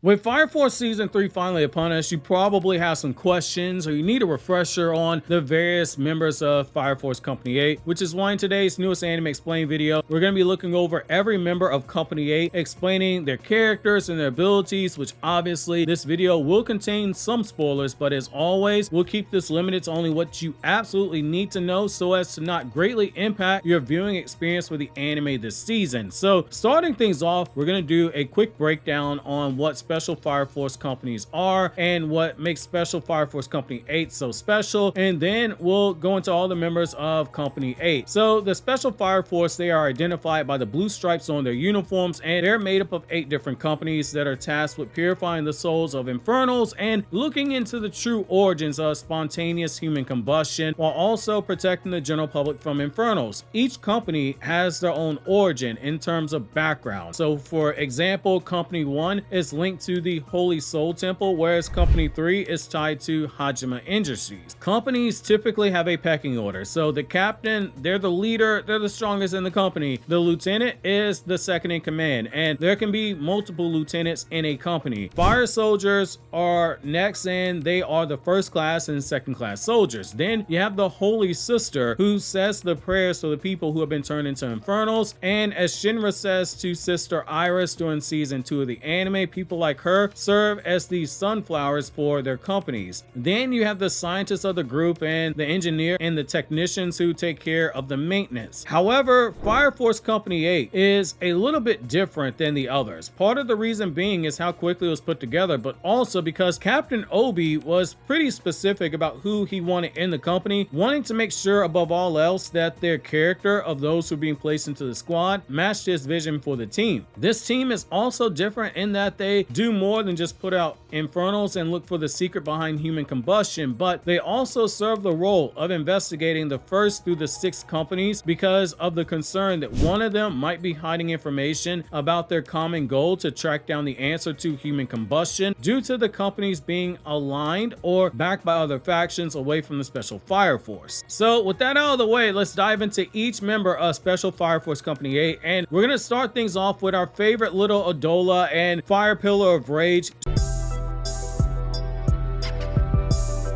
With Fire Force Season 3 finally upon us, you probably have some questions or you need a refresher on the various members of Fire Force Company 8, which is why in today's newest Anime Explained video, we're going to be looking over every member of Company 8, explaining their characters and their abilities, which obviously this video will contain some spoilers, but as always, we'll keep this limited to only what you absolutely need to know so as to not greatly impact your viewing experience with the anime this season. So starting things off, we're going to do a quick breakdown on what Special Fire Force companies are and what makes Special Fire Force Company 8 so special, and then we'll go into all the members of Company 8. So the Special Fire Force, they are identified by the blue stripes on their uniforms, and they're made up of 8 different companies that are tasked with purifying the souls of infernals and looking into the true origins of spontaneous human combustion, while also protecting the general public from infernals. Each company has their own origin in terms of background. So for example, Company 1 is linked to the Holy Soul Temple, whereas Company 3 is tied to Hajime Industries. Companies typically have a pecking order. So the captain, they're the leader, they're the strongest in the company. The lieutenant is the second in command, and there can be multiple lieutenants in a company. Fire soldiers are next, and they are the first class and second class soldiers. Then you have the Holy Sister, who says the prayers for the people who have been turned into infernals, and as Shinra says to Sister Iris during season 2 of the anime, people like her serve as the sunflowers for their companies. Then you have the scientists of the group and the engineer and the technicians who take care of the maintenance. However, Fire Force Company 8 is a little bit different than the others. Part of the reason being is how quickly it was put together, but also because Captain Obi was pretty specific about who he wanted in the company, wanting to make sure above all else that their character of those who are being placed into the squad matched his vision for the team. This team is also different in that they do more than just put out infernals and look for the secret behind human combustion, but they also serve the role of investigating the first through the 6 companies because of the concern that one of them might be hiding information about their common goal to track down the answer to human combustion due to the companies being aligned or backed by other factions away from the Special Fire Force. So with that out of the way, let's dive into each member of Special Fire Force Company 8, and we're going to start things off with our favorite little Adola and Fire Pillar of Rage,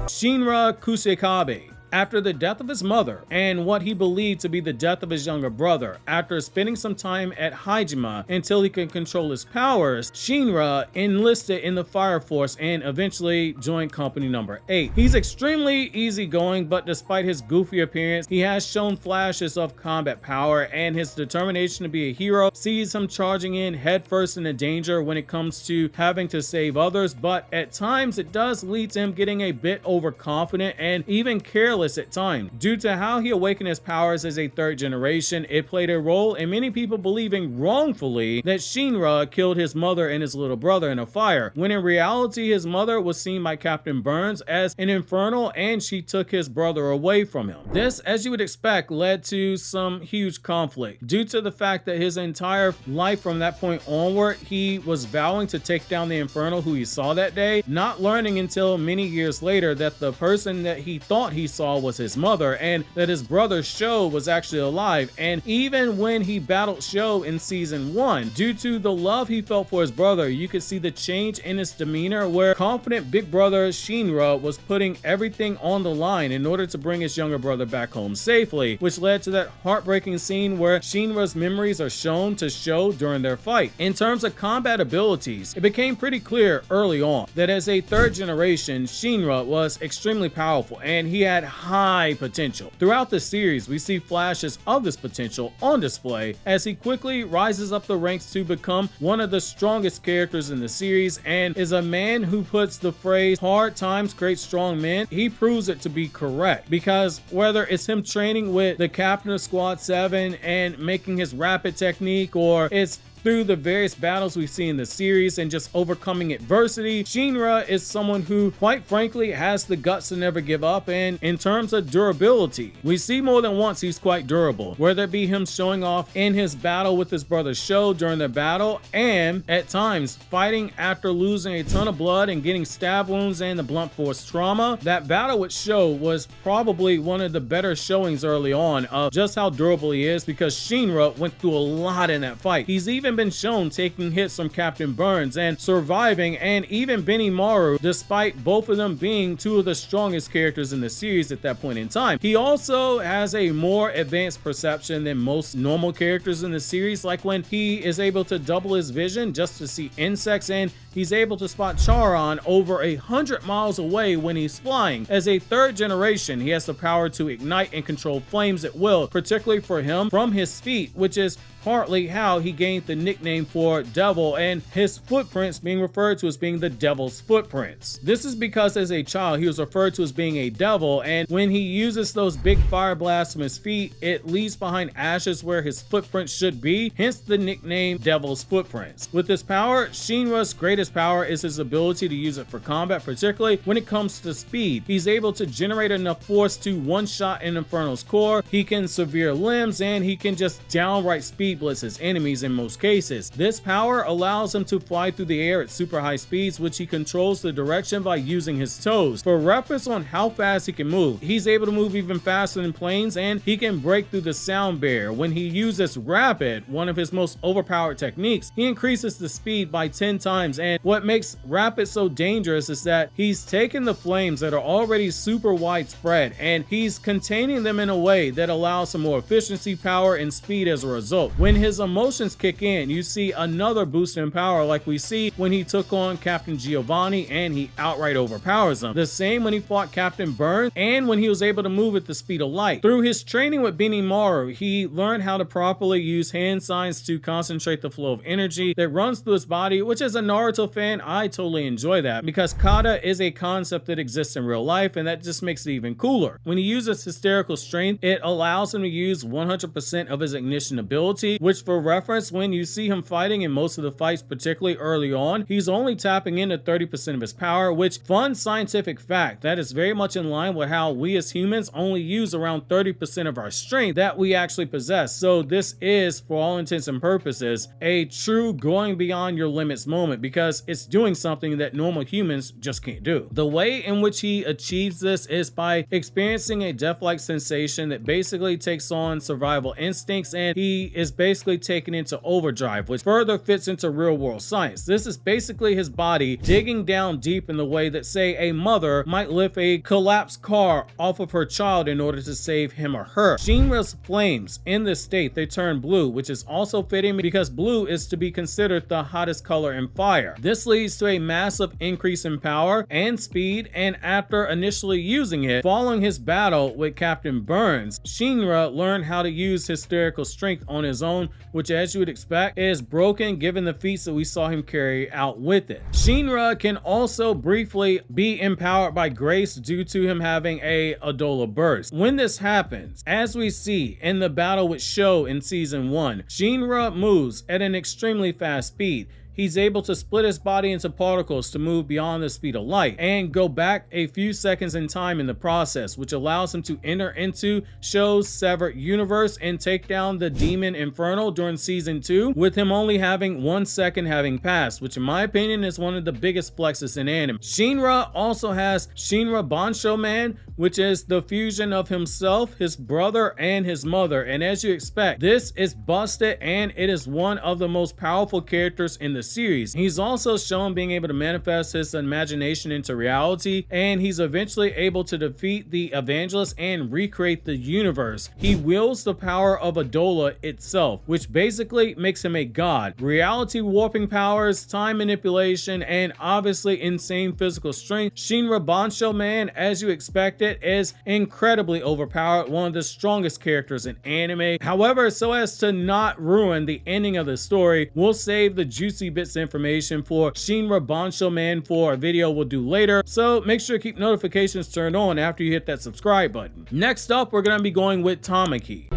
Shinra Kusakabe. After the death of his mother and what he believed to be the death of his younger brother, after spending some time at Hajime until he could control his powers, Shinra enlisted in the Fire Force and eventually joined Company number 8. He's extremely easygoing, but despite his goofy appearance, he has shown flashes of combat power, and his determination to be a hero sees him charging in headfirst into danger when it comes to having to save others, but at times it does lead to him getting a bit overconfident and even careless at times. Due to how he awakened his powers as a 3rd generation, it played a role in many people believing wrongfully that Shinra killed his mother and his little brother in a fire, when in reality his mother was seen by Captain Burns as an infernal and she took his brother away from him. This, as you would expect, led to some huge conflict due to the fact that his entire life from that point onward, he was vowing to take down the infernal who he saw that day, not learning until many years later that the person that he thought he saw was his mother and that his brother Sho was actually alive. And even when he battled Sho in season 1, due to the love he felt for his brother, you could see the change in his demeanor where confident big brother Shinra was putting everything on the line in order to bring his younger brother back home safely, which led to that heartbreaking scene where Shinra's memories are shown to Sho during their fight. In terms of combat abilities, it became pretty clear early on that as a 3rd generation, Shinra was extremely powerful and he had high potential. Throughout the series, we see flashes of this potential on display as he quickly rises up the ranks to become one of the strongest characters in the series, and is a man who puts the phrase "hard times create strong men." He proves it to be correct, because whether it's him training with the captain of Squad 7 and making his rapid technique, or it's through the various battles we see in the series and just overcoming adversity, Shinra is someone who, quite frankly, has the guts to never give up. And in terms of durability, we see more than once he's quite durable, whether it be him showing off in his battle with his brother Sho during the battle, and at times fighting after losing a ton of blood and getting stab wounds and the blunt force trauma. That battle with Sho was probably one of the better showings early on of just how durable he is, because Shinra went through a lot in that fight. He's even even been shown taking hits from Captain Burns and surviving, and even Benimaru, despite both of them being two of the strongest characters in the series at that point in time. He also has a more advanced perception than most normal characters in the series, like when he is able to double his vision just to see insects, and he's able to spot Charon over 100 miles away when he's flying. As a third generation, he has the power to ignite and control flames at will, particularly for him from his feet, which is partly how he gained the nickname for Devil, and his footprints being referred to as being the Devil's footprints. This is because as a child he was referred to as being a devil, and when he uses those big fire blasts from his feet, it leaves behind ashes where his footprints should be, hence the nickname Devil's Footprints. With this power, Shinra's greatest power is his ability to use it for combat, particularly when it comes to speed. He's able to generate enough force to one-shot an Inferno's core, he can severe limbs, and he can just downright speed blitz his enemies in most cases. This power allows him to fly through the air at super high speeds, which he controls the direction by using his toes. For reference on how fast he can move, he's able to move even faster than planes, and he can break through the sound barrier. When he uses Rapid, one of his most overpowered techniques, he increases the speed by 10 times, and what makes Rapid so dangerous is that he's taken the flames that are already super widespread and he's containing them in a way that allows some more efficiency, power, and speed as a result. When his emotions kick in, you see another boost in power, like we see when he took on Captain Giovanni and he outright overpowers him. The same when he fought Captain Burns and when he was able to move at the speed of light. Through his training with Benimaru, he learned how to properly use hand signs to concentrate the flow of energy that runs through his body, which as a Naruto fan, I totally enjoy that because kata is a concept that exists in real life, and that just makes it even cooler. When he uses hysterical strength, it allows him to use 100% of his ignition ability, which for reference, when you see him fighting in most of the fights, particularly early on, he's only tapping into 30% of his power, which, fun scientific fact, that is very much in line with how we as humans only use around 30% of our strength that we actually possess. So this is, for all intents and purposes, a true going beyond your limits moment because it's doing something that normal humans just can't do. The way in which he achieves this is by experiencing a death-like sensation that basically takes on survival instincts, and he is basically taken into overdrive, which further fits into real-world science. This is basically his body digging down deep in the way that, say, a mother might lift a collapsed car off of her child in order to save him or her. Shinra's flames, in this state, they turn blue, which is also fitting because blue is to be considered the hottest color in fire. This leads to a massive increase in power and speed, and after initially using it, following his battle with Captain Burns, Shinra learned how to use hysterical strength on his own, which as you would expect is broken given the feats that we saw him carry out with it. Shinra can also briefly be empowered by grace due to him having a Adola burst. When this happens, as we see in the battle with Sho in season 1, Shinra moves at an extremely fast speed. He's able to split his body into particles to move beyond the speed of light and go back a few seconds in time in the process, which allows him to enter into Sho's severed universe and take down the demon Inferno during season 2, with him only having 1 second having passed, which in my opinion is one of the biggest flexes in anime. Shinra also has Shinra Bansho Man, which is the fusion of himself, his brother, and his mother, and as you expect, this is busted and it is one of the most powerful characters in the series. He's also shown being able to manifest his imagination into reality, and he's eventually able to defeat the Evangelist and recreate the universe. He wields the power of Adola itself, which basically makes him a god. Reality warping powers, time manipulation, and obviously insane physical strength. Shinra Bansho Man, as you expected, is incredibly overpowered, one of the strongest characters in anime. However, so as to not ruin the ending of the story, we'll save the juicy bits of information for Shinra Bansho Man for a video we'll do later, so make sure to keep notifications turned on after you hit that subscribe button. Next up, we're going to be going with Tamaki.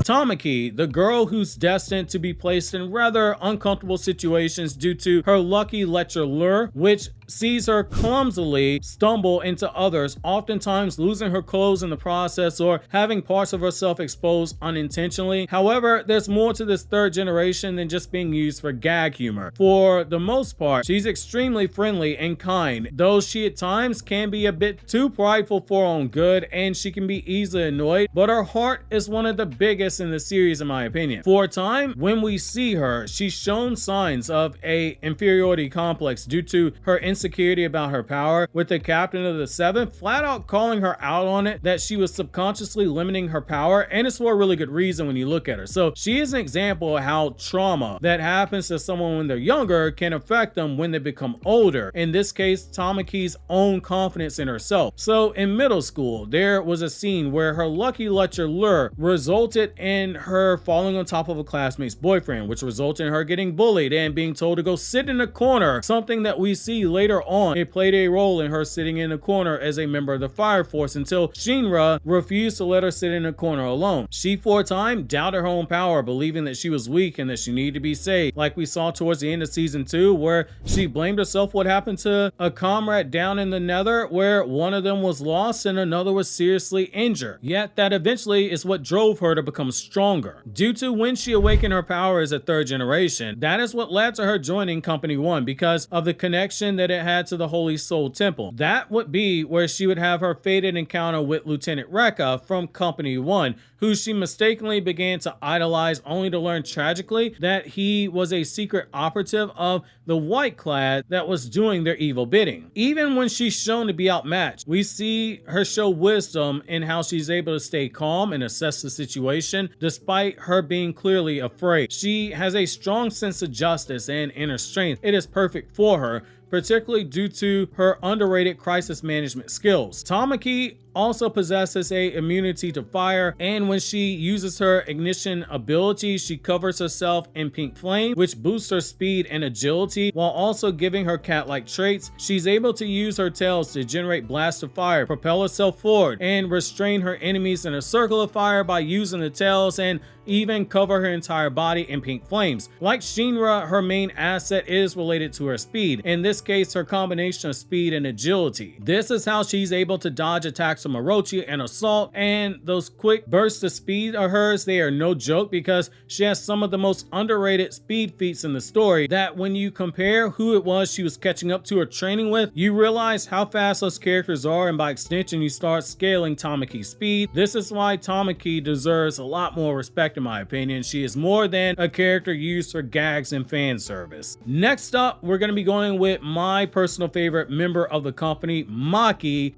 Tamaki, the girl who's destined to be placed in rather uncomfortable situations due to her lucky lecher lure, which sees her clumsily stumble into others, oftentimes losing her clothes in the process or having parts of herself exposed unintentionally. However, there's more to this third generation than just being used for gag humor. For the most part, she's extremely friendly and kind, though she at times can be a bit too prideful for her own good, and she can be easily annoyed, but her heart is one of the biggest in the series in my opinion. For a time, when we see her, she's shown signs of a inferiority complex due to her insecurity about her power, with the captain of the Seventh flat out calling her out on it, that she was subconsciously limiting her power, and it's for a really good reason when you look at her. So she is an example of how trauma that happens to someone when they're younger can affect them when they become older. In this case, Tamaki's own confidence in herself. So in middle school, there was a scene where her lucky lecturer resulted in her falling on top of a classmate's boyfriend, which resulted in her getting bullied and being told to go sit in a corner, something that we see later on. It played a role in her sitting in a corner as a member of the Fire Force until Shinra refused to let her sit in a corner alone. She for a time doubted her own power, believing that she was weak and that she needed to be saved, like we saw towards the end of season 2, where she blamed herself what happened to a comrade down in the Nether, where one of them was lost and another was seriously injured. Yet that eventually is what drove her to become stronger. Due to when she awakened her power as a third generation, that is what led to her joining Company 1 because of the connection that it had to the Holy Soul Temple. That would be where she would have her fated encounter with Lieutenant Rekka from Company 1, who she mistakenly began to idolize, only to learn tragically that he was a secret operative of the White Clad that was doing their evil bidding. Even when she's shown to be outmatched, we see her show wisdom in how she's able to stay calm and assess the situation despite her being clearly afraid. She has a strong sense of justice and inner strength. It is perfect for her, particularly due to her underrated crisis management skills. Tamaki also possesses a immunity to fire, and when she uses her ignition ability, she covers herself in pink flame, which boosts her speed and agility while also giving her cat-like traits. She's able to use her tails to generate blasts of fire, propel herself forward, and restrain her enemies in a circle of fire by using the tails, and even cover her entire body in pink flames. Like Shinra, her main asset is related to her speed, in this case her combination of speed and agility. This is how she's able to dodge attacks from Orochi and Assault, and those quick bursts of speed of hers, they are no joke because she has some of the most underrated speed feats in the story, that when you compare who it was she was catching up to or training with, you realize how fast those characters are, and by extension you start scaling Tamaki's speed. This is why Tamaki deserves a lot more respect in my opinion. She is more than a character used for gags and fan service. Next up, we're going to be going with my personal favorite member of the company, Maki.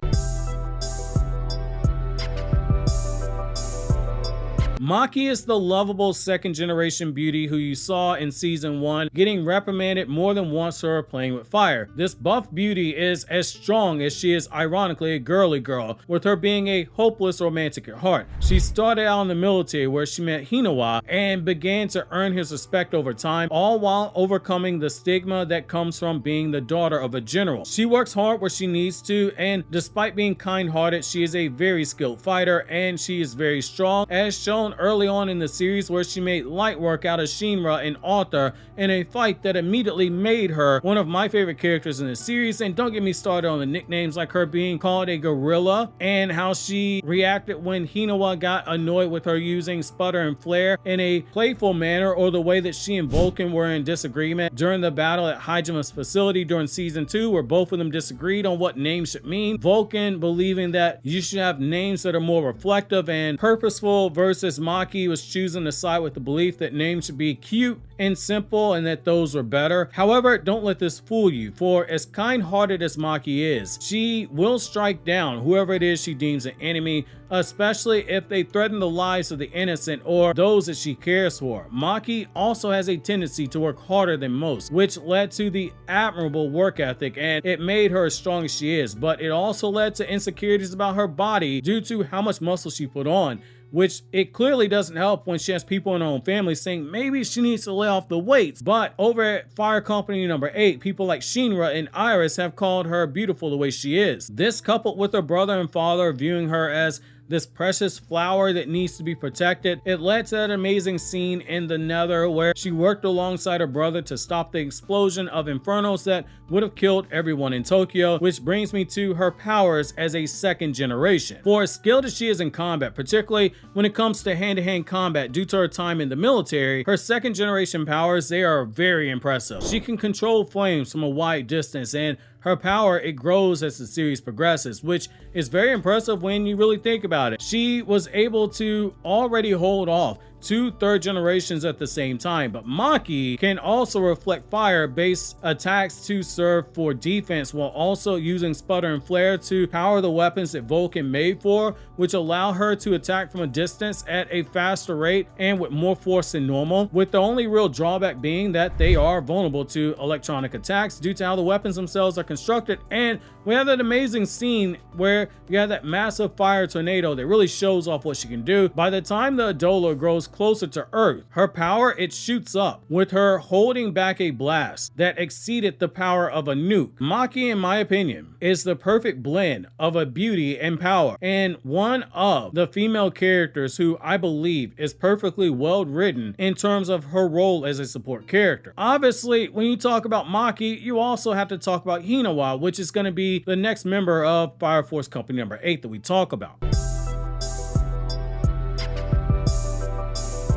Maki is the lovable second generation beauty who you saw in season 1 getting reprimanded more than once for playing with fire. This buff beauty is as strong as she is ironically a girly girl, with her being a hopeless romantic at heart. She started out in the military where she met Hinawa and began to earn his respect over time, all while overcoming the stigma that comes from being the daughter of a general. She works hard where she needs to, and despite being kind-hearted, she is a very skilled fighter and she is very strong, as shown early on in the series where she made light work out of Shinra and Arthur in a fight that immediately made her one of my favorite characters in the series. And don't get me started on the nicknames like her being called a gorilla and how she reacted when Hinawa got annoyed with her using sputter and flare in a playful manner, or the way that she and Vulcan were in disagreement during the battle at Hygima's facility during season 2, where both of them disagreed on what names should mean. Vulcan believing that you should have names that are more reflective and purposeful, versus Maki was choosing to side with the belief that names should be cute and simple and that those were better. However, don't let this fool you, for as kind-hearted as Maki is, she will strike down whoever it is she deems an enemy, especially if they threaten the lives of the innocent or those that she cares for. Maki also has a tendency to work harder than most, which led to the admirable work ethic, and it made her as strong as she is, but it also led to insecurities about her body due to how much muscle she put on, which it clearly doesn't help when she has people in her own family saying maybe she needs to lay off the weights. But over at Fire Company number 8, people like Shinra and Iris have called her beautiful the way she is. This, coupled with her brother and father viewing her as this precious flower that needs to be protected. It led to that amazing scene in the Nether where she worked alongside her brother to stop the explosion of infernos that would have killed everyone in Tokyo, which brings me to her powers as a second generation. For as skilled as she is in combat, particularly when it comes to hand-to-hand combat due to her time in the military, her second generation powers, they are very impressive. She can control flames from a wide distance, and her power, it grows as the series progresses, which is very impressive when you really think about it. She was able to already hold off 2 third generations at the same time, but Maki can also reflect fire-based attacks to serve for defense while also using sputter and flare to power the weapons that Vulcan made for, which allow her to attack from a distance at a faster rate and with more force than normal, with the only real drawback being that they are vulnerable to electronic attacks due to how the weapons themselves are constructed. And we have that amazing scene where you have that massive fire tornado that really shows off what she can do. By the time the Adola grows closer to Earth, her power, it shoots up, with her holding back a blast that exceeded the power of a nuke. Maki, in my opinion, is the perfect blend of a beauty and power, and one of the female characters who I believe is perfectly well written in terms of her role as a support character. Obviously, when you talk about Maki, you also have to talk about Hinawa, which is going to be the next member of Fire Force Company number 8 that we talk about.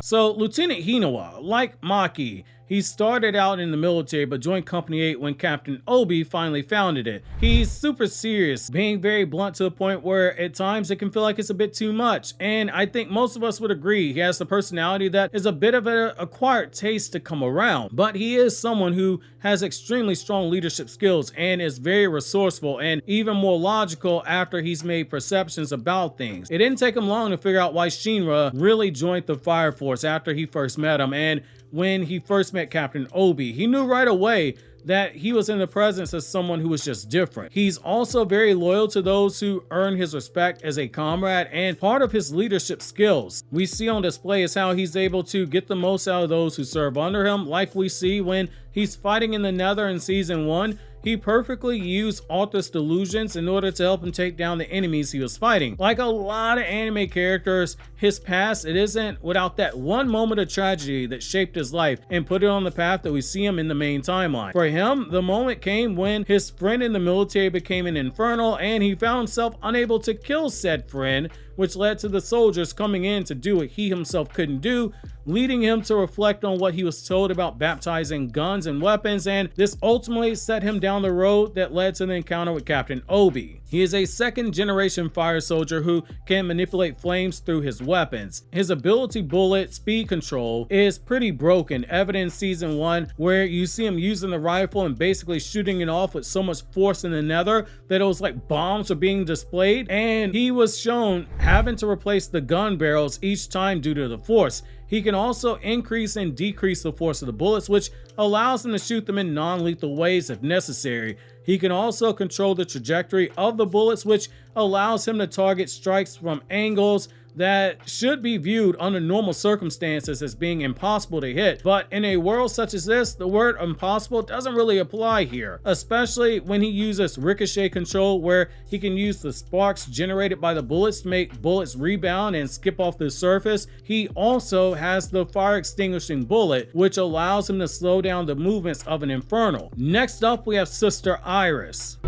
So Lieutenant Hinawa, like Maki, he started out in the military but joined Company 8 when Captain Obi finally founded it. He's super serious, being very blunt to the point where at times it can feel like it's a bit too much. And I think most of us would agree he has the personality that is a bit of an acquired taste to come around. But he is someone who has extremely strong leadership skills and is very resourceful and even more logical after he's made perceptions about things. It didn't take him long to figure out why Shinra really joined the Fire Force after he first met him. And when he first met Captain Obi, he knew right away that he was in the presence of someone who was just different. He's also very loyal to those who earn his respect as a comrade, and part of his leadership skills we see on display is how he's able to get the most out of those who serve under him, like we see when he's fighting in the Nether in season 1. He perfectly used Arthur's delusions in order to help him take down the enemies he was fighting. Like a lot of anime characters, his past, it isn't without that one moment of tragedy that shaped his life and put it on the path that we see him in the main timeline. For him, the moment came when his friend in the military became an infernal and he found himself unable to kill said friend, which led to the soldiers coming in to do what he himself couldn't do, leading him to reflect on what he was told about baptizing guns and weapons, and this ultimately set him down the road that led to the encounter with Captain Obi. He is a second generation fire soldier who can manipulate flames through his weapons. His ability bullet speed control is pretty broken, evident in season 1 where you see him using the rifle and basically shooting it off with so much force in the Nether that it was like bombs were being displayed, and he was shown having to replace the gun barrels each time due to the force. He can also increase and decrease the force of the bullets, which allows him to shoot them in non-lethal ways if necessary. He can also control the trajectory of the bullets, which allows him to target strikes from angles that should be viewed under normal circumstances as being impossible to hit. But in a world such as this, the word impossible doesn't really apply here, especially when he uses ricochet control, where he can use the sparks generated by the bullets to make bullets rebound and skip off the surface. He also has the fire extinguishing bullet, which allows him to slow down the movements of an infernal. Next up, we have Sister Iris.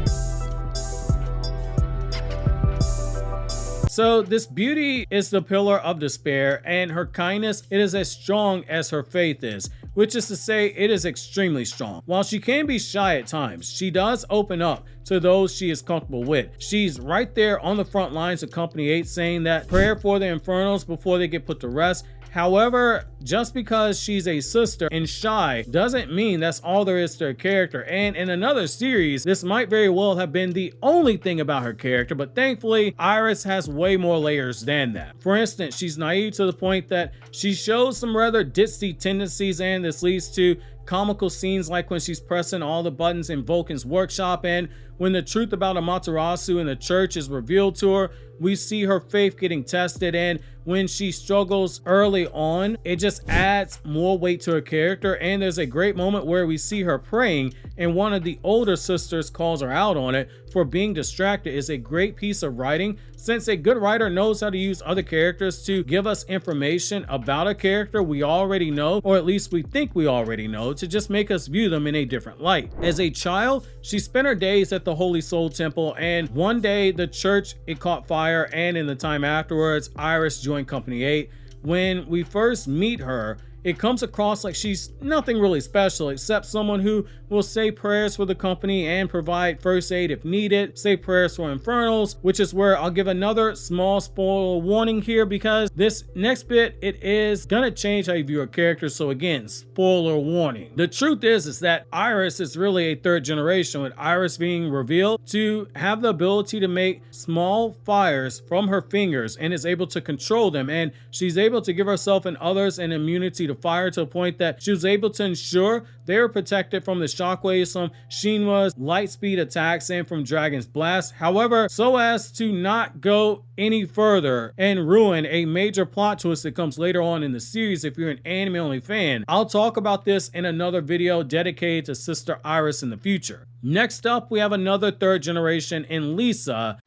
So this beauty is the pillar of despair, and her kindness, it is as strong as her faith is, which is to say it is extremely strong. While she can be shy at times, she does open up to those she is comfortable with. She's right there on the front lines of Company 8 saying that prayer for the Infernals before they get put to rest. However, just because she's a sister and shy doesn't mean that's all there is to her character. And in another series, this might very well have been the only thing about her character, but thankfully, Iris has way more layers than that. For instance, she's naive to the point that she shows some rather ditzy tendencies, and this leads to comical scenes like when she's pressing all the buttons in Vulcan's workshop, and when the truth about Amaterasu in the church is revealed to her, we see her faith getting tested, and when she struggles early on, it just just adds more weight to her character, and there's a great moment where we see her praying and one of the older sisters calls her out on it for being distracted. Is a great piece of writing, since a good writer knows how to use other characters to give us information about a character we already know, or at least we think we already know, to just make us view them in a different light. As a child, she spent her days at the Holy Soul Temple, and one day the church, it caught fire, and in the time afterwards, Iris joined Company 8. When we first meet her, it comes across like she's nothing really special except someone who will say prayers for the company and provide first aid if needed, say prayers for infernals, which is where I'll give another small spoiler warning here, because this next bit, it is gonna change how you view a character. So again, spoiler warning. The truth is that Iris is really a third generation, with Iris being revealed to have the ability to make small fires from her fingers and is able to control them, and she's able to give herself and others an immunity to fire to a point that she was able to ensure they were protected from the shockwaves from Shinra's light speed attacks and from Dragon's Blast. However, so as to not go any further and ruin a major plot twist that comes later on in the series if you're an anime only fan, I'll talk about this in another video dedicated to Sister Iris in the future. Next up, we have another third generation in Lisa,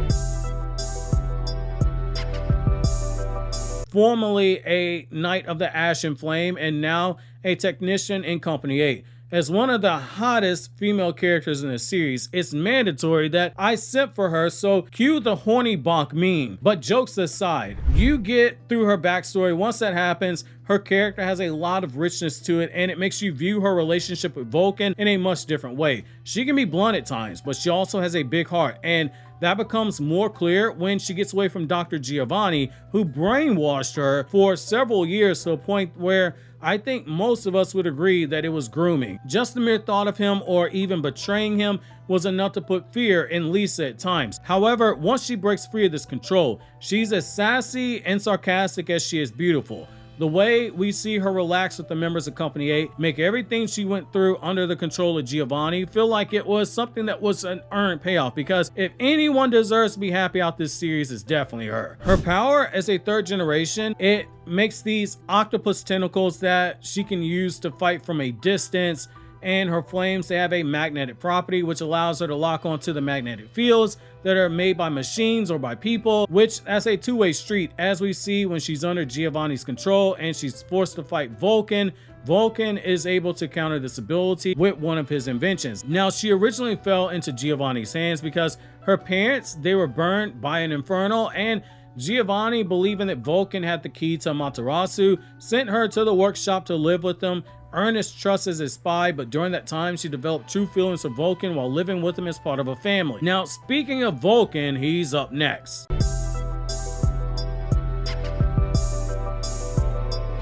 formerly a Knight of the Ashen Flame and now a technician in Company 8. As one of the hottest female characters in the series, it's mandatory that I simp for her, so cue the horny bonk meme. But jokes aside, you get through her backstory. Once that happens, her character has a lot of richness to it, and it makes you view her relationship with Vulcan in a much different way. She can be blunt at times, but she also has a big heart, and that becomes more clear when she gets away from Dr. Giovanni, who brainwashed her for several years to a point where I think most of us would agree that it was grooming. Just the mere thought of him or even betraying him was enough to put fear in Lisa at times. However, once she breaks free of this control, she's as sassy and sarcastic as she is beautiful. The way we see her relax with the members of Company 8 make everything she went through under the control of Giovanni feel like it was something that was an earned payoff, because if anyone deserves to be happy out this series, it's definitely her. Her power as a third generation, it makes these octopus tentacles that she can use to fight from a distance, and her flames, they have a magnetic property which allows her to lock onto the magnetic fields that are made by machines or by people, which that's a two-way street, as we see when she's under Giovanni's control and she's forced to fight Vulcan. Vulcan is able to counter this ability with one of his inventions. Now, she originally fell into Giovanni's hands because her parents, they were burned by an infernal, and Giovanni, believing that Vulcan had the key to Amaterasu, sent her to the workshop to live with them, earn his trust as a spy, but during that time she developed true feelings for Vulcan while living with him as part of a family. Now, speaking of Vulcan, he's up next.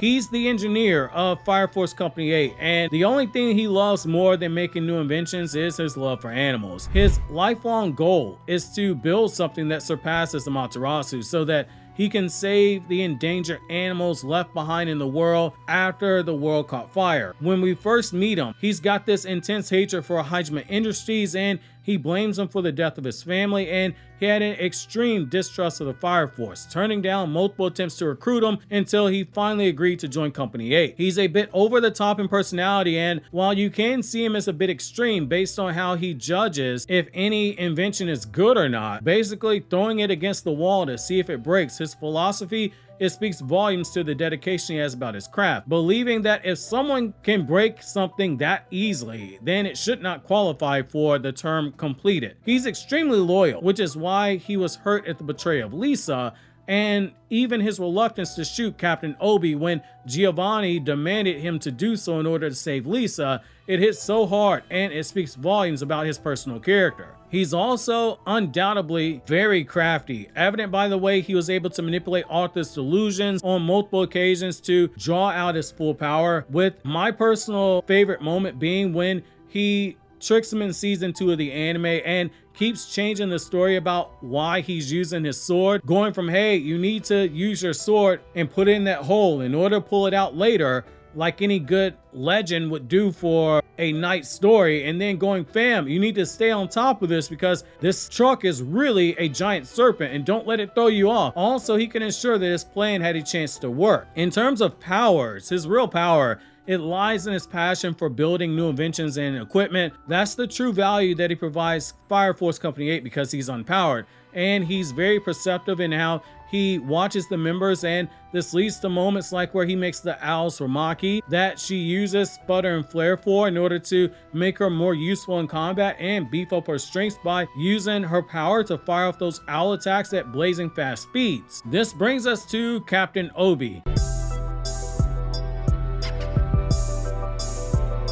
He's the engineer of Fire Force Company 8, and the only thing he loves more than making new inventions is his love for animals. His lifelong goal is to build something that surpasses Amaterasu so that he can save the endangered animals left behind in the world after the world caught fire. When we first meet him, he's got this intense hatred for Hajime Industries, and he blames them for the death of his family, and he had an extreme distrust of the Fire Force, turning down multiple attempts to recruit him until he finally agreed to join Company 8. He's a bit over the top in personality, and while you can see him as a bit extreme based on how he judges if any invention is good or not, basically throwing it against the wall to see if it breaks, his philosophy, it speaks volumes to the dedication he has about his craft, believing that if someone can break something that easily, then it should not qualify for the term completed. He's extremely loyal, which is why he was hurt at the betrayal of Lisa, and even his reluctance to shoot Captain Obi when Giovanni demanded him to do so in order to save Lisa, it hits so hard and it speaks volumes about his personal character. He's also undoubtedly very crafty, evident by the way he was able to manipulate Arthur's delusions on multiple occasions to draw out his full power, with my personal favorite moment being when he tricks him in season 2 of the anime and keeps changing the story about why he's using his sword, going from, hey, you need to use your sword and put it in that hole in order to pull it out later, like any good legend would do for a night story, and then going, fam, you need to stay on top of this because this truck is really a giant serpent and don't let it throw you off. Also, he can ensure that his plan had a chance to work. In terms of powers, his real power, it lies in his passion for building new inventions and equipment. That's the true value that he provides Fire Force Company 8 because he's unpowered. And he's very perceptive in how he watches the members, and this leads to moments like where he makes the owls for Maki that she uses Sputter and Flare for in order to make her more useful in combat and beef up her strengths by using her power to fire off those owl attacks at blazing fast speeds. This brings us to Captain Obi.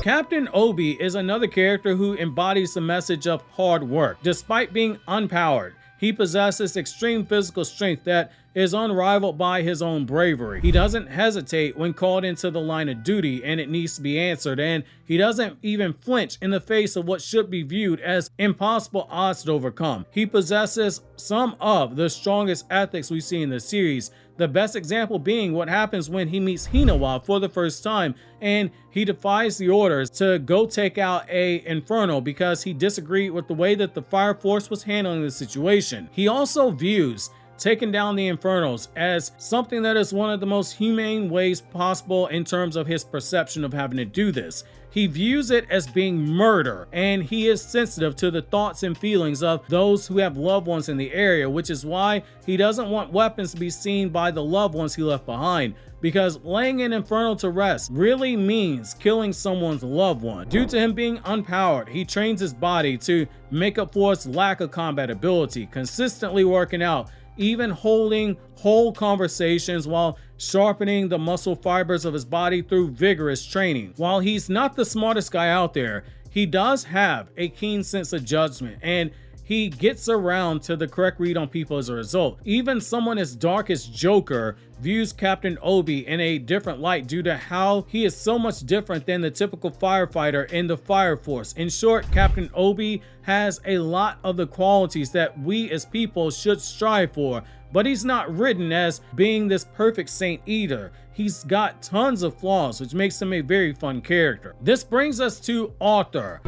Captain Obi is another character who embodies the message of hard work. Despite being unpowered, he possesses extreme physical strength that is unrivaled by his own bravery. He doesn't hesitate when called into the line of duty and it needs to be answered, and he doesn't even flinch in the face of what should be viewed as impossible odds to overcome. He possesses some of the strongest ethics we see in the series, the best example being what happens when he meets Hinawa for the first time and he defies the orders to go take out a Inferno because he disagreed with the way that the Fire Force was handling the situation. He also views taking down the Infernos as something that is one of the most humane ways possible in terms of his perception of having to do this. He views it as being murder, and he is sensitive to the thoughts and feelings of those who have loved ones in the area, which is why he doesn't want weapons to be seen by the loved ones he left behind, because laying an Inferno to rest really means killing someone's loved one. Due to him being unpowered, he trains his body to make up for its lack of combat ability, consistently working out, even holding whole conversations while sharpening the muscle fibers of his body through vigorous training. While he's not the smartest guy out there, he does have a keen sense of judgment, and he gets around to the correct read on people as a result. Even someone as dark as Joker views Captain Obi in a different light due to how he is so much different than the typical firefighter in the Fire Force. In short, Captain Obi has a lot of the qualities that we as people should strive for, but he's not written as being this perfect saint either. He's got tons of flaws, which makes him a very fun character. This brings us to Arthur.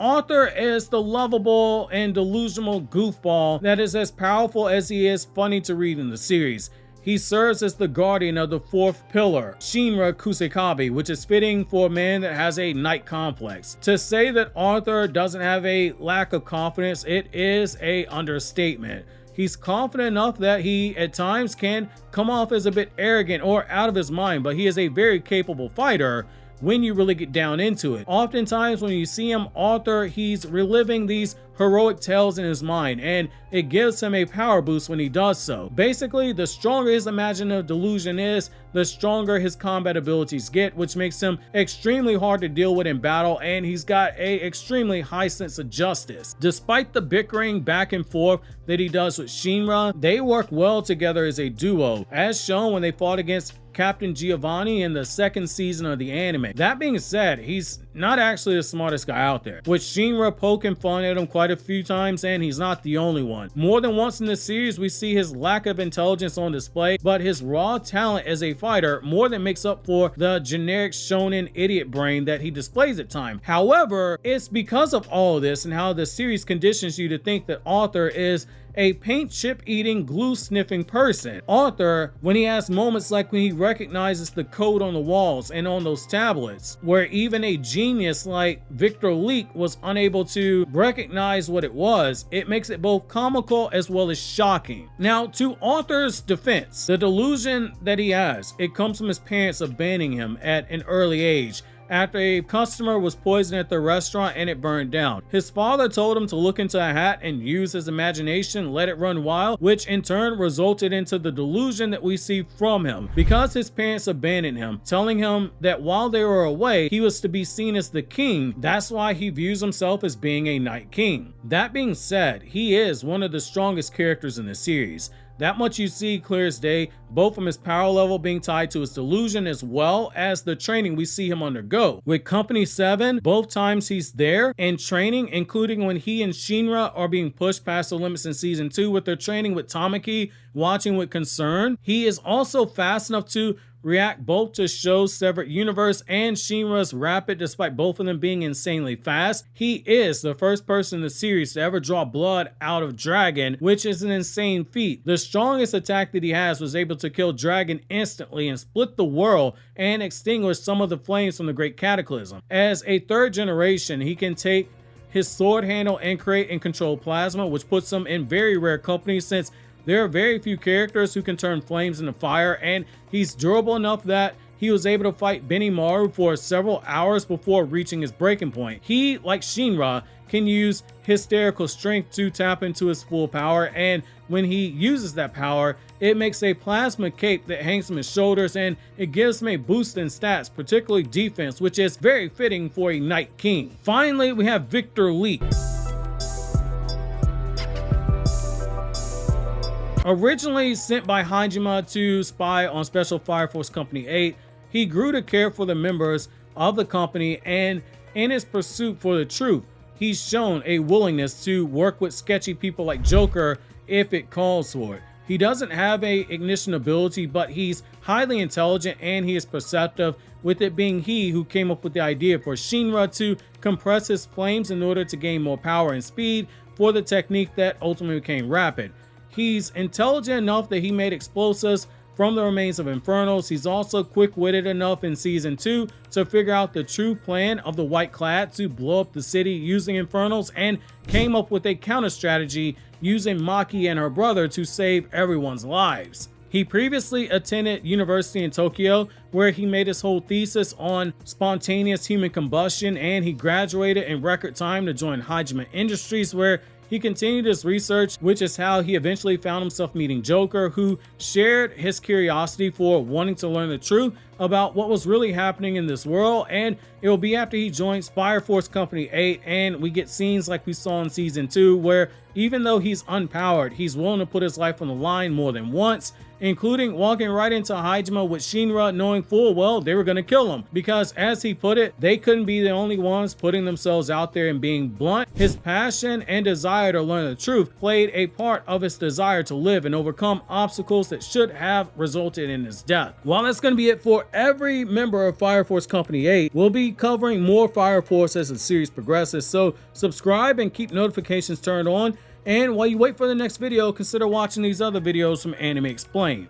Arthur is the lovable and delusional goofball that is as powerful as he is funny to read in the series. He serves as the guardian of the fourth pillar, Shinra Kusakabe, which is fitting for a man that has a knight complex. To say that Arthur doesn't have a lack of confidence, it is an understatement. He's confident enough that he at times can come off as a bit arrogant or out of his mind, but he is a very capable fighter when you really get down into it. Oftentimes when you see him, Arthur, he's reliving these heroic tales in his mind, and it gives him a power boost when he does so. Basically, the stronger his imaginative delusion is, the stronger his combat abilities get, which makes him extremely hard to deal with in battle, and he's got a extremely high sense of justice. Despite the bickering back and forth that he does with Shinra, they work well together as a duo, as shown when they fought against Captain Giovanni in the second season of the anime. That being said, he's not actually the smartest guy out there, with Shinra poking fun at him quite a few times, and he's not the only one. More than once in this series, we see his lack of intelligence on display, but his raw talent as a fighter more than makes up for the generic shonen idiot brain that he displays at times. However, it's because of all of this and how the series conditions you to think that Arthur is a paint chip eating, glue sniffing person. Arthur, when he has moments like when he recognizes the code on the walls and on those tablets, where even a genius like Viktor Licht was unable to recognize what it was, it makes it both comical as well as shocking. Now, to Arthur's defense, the delusion that he has, it comes from his parents abandoning him at an early age after a customer was poisoned at the restaurant and it burned down. His father told him to look into a hat and use his imagination, let it run wild, which in turn resulted into the delusion that we see from him. Because his parents abandoned him, telling him that while they were away, he was to be seen as the king, that's why he views himself as being a night king. That being said, he is one of the strongest characters in the series. That much you see clear as day, both from his power level being tied to his delusion as well as the training we see him undergo. With Company 7, both times he's there and training, including when he and Shinra are being pushed past the limits in season 2 with their training with Tamaki, watching with concern. He is also fast enough to react both to Sho's severed universe and Shinra's rapid, despite both of them being insanely fast. He is the first person in the series to ever draw blood out of Dragon, which is an insane feat. The strongest attack that he has was able to kill Dragon instantly and split the world and extinguish some of the flames from the Great Cataclysm. As a third generation, he can take his sword handle and create and control plasma, which puts him in very rare company since there are very few characters who can turn flames into fire, and he's durable enough that he was able to fight Benimaru for several hours before reaching his breaking point. He, like Shinra, can use hysterical strength to tap into his full power, and when he uses that power, it makes a plasma cape that hangs from his shoulders, and it gives him a boost in stats, particularly defense, which is very fitting for a Night King. Finally, we have Viktor Licht. Originally sent by Hajime to spy on Special Fire Force Company 8, he grew to care for the members of the company, and in his pursuit for the truth, he's shown a willingness to work with sketchy people like Joker if it calls for it. He doesn't have a ignition ability, but he's highly intelligent and he is perceptive, with it being he who came up with the idea for Shinra to compress his flames in order to gain more power and speed for the technique that ultimately became rapid. He's intelligent enough that he made explosives from the remains of Infernals. He's also quick-witted enough in season 2 to figure out the true plan of the White Clad to blow up the city using Infernals, and came up with a counter strategy using Maki and her brother to save everyone's lives. He previously attended university in Tokyo, where he made his whole thesis on spontaneous human combustion, and he graduated in record time to join Hajime Industries, where he continued his research, which is how he eventually found himself meeting Joker, who shared his curiosity for wanting to learn the truth about what was really happening in this world. And it will be after he joins Fire Force Company 8 and we get scenes like we saw in season 2, where even though he's unpowered, he's willing to put his life on the line more than once, including walking right into Hajime with Shinra, knowing full well they were going to kill him, because as he put it, they couldn't be the only ones putting themselves out there and being blunt. His passion and desire to learn the truth played a part of his desire to live and overcome obstacles that should have resulted in his death. Well, that's going to be it for every member of Fire Force Company 8. We'll be covering more Fire Force as the series progresses, so subscribe and keep notifications turned on. And while you wait for the next video, consider watching these other videos from Anime Explained.